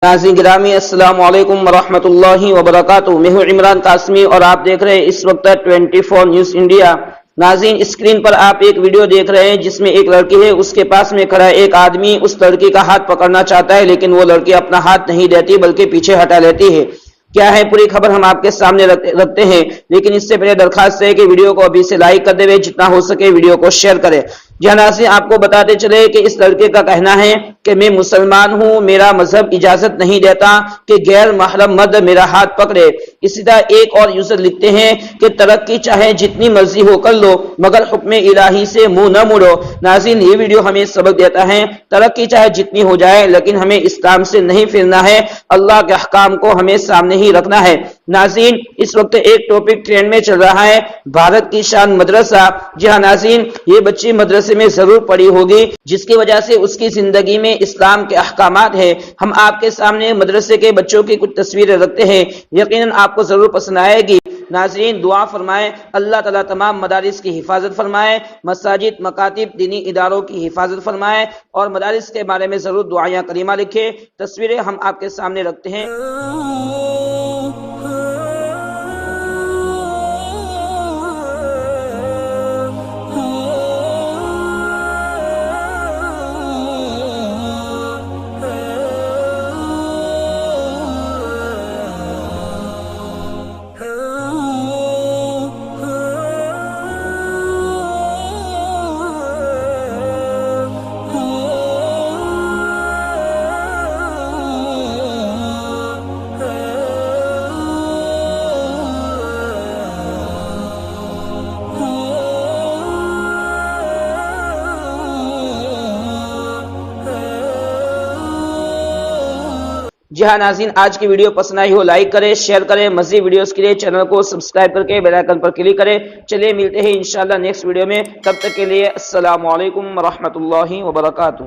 ناظرین گرامی السلام علیکم ورحمۃ اللہ وبرکاتہ۔ میں ہوں عمران قاسمی اور آپ دیکھ رہے ہیں اس وقت 24 نیوز انڈیا۔ ناظرین اسکرین پر آپ ایک ویڈیو دیکھ رہے ہیں جس میں ایک لڑکی ہے، اس کے پاس میں کھڑا ایک آدمی اس لڑکی کا ہاتھ پکڑنا چاہتا ہے، لیکن وہ لڑکی اپنا ہاتھ نہیں دیتی بلکہ پیچھے ہٹا لیتی ہے۔ کیا ہے پوری خبر ہم آپ کے سامنے رکھتے ہیں، لیکن اس سے پہلے درخواست ہے کہ ویڈیو کو ابھی سے لائک کر دے، جتنا ہو سکے ویڈیو کو شیئر کرے۔ جہاں ناظرین آپ کو بتاتے چلے کہ اس لڑکے کا کہنا ہے کہ میں مسلمان ہوں، میرا مذہب اجازت نہیں دیتا کہ غیر محرم مرد میرا ہاتھ پکڑے۔ اسی طرح ایک اور یوزر لکھتے ہیں کہ ترقی چاہے جتنی مرضی ہو کر لو، مگر حکم الہی سے منہ نہ موڑو۔ ناظرین یہ ویڈیو ہمیں سبق دیتا ہے، ترقی چاہے جتنی ہو جائے لیکن ہمیں اسلام سے نہیں پھرنا ہے، اللہ کے احکام کو ہمیں سامنے ہی رکھنا ہے۔ ناظرین اس وقت ایک ٹاپک ٹرینڈ میں چل رہا ہے، بھارت کی شان مدرسہ۔ جی ہاں ناظرین، یہ بچی مدرسے میں ضرور پڑھی ہوگی جس کی وجہ سے اس کی زندگی میں اسلام کے احکامات ہیں۔ ہم آپ کے سامنے مدرسے کے بچوں کی کچھ تصویریں رکھتے ہیں، یقیناً آپ کو ضرور پسند آئے گی۔ ناظرین دعا فرمائیں اللہ تعالیٰ تمام مدارس کی حفاظت فرمائے، مساجد، مکاتب، دینی اداروں کی حفاظت فرمائے، اور مدارس کے بارے میں ضرور دعائیں کریمہ لکھیں۔ تصویریں ہم آپ کے سامنے رکھتے ہیں۔ جی ہاں ناظرین، آج کی ویڈیو پسند آئی ہو لائک کریں، شیئر کریں، مزید ویڈیوز کے لیے چینل کو سبسکرائب کر کے بیل آئیکن پر کلک کریں۔ چلیے ملتے ہیں انشاءاللہ نیکسٹ ویڈیو میں، تب تک کے لیے السلام علیکم ورحمۃ اللہ وبرکاتہ۔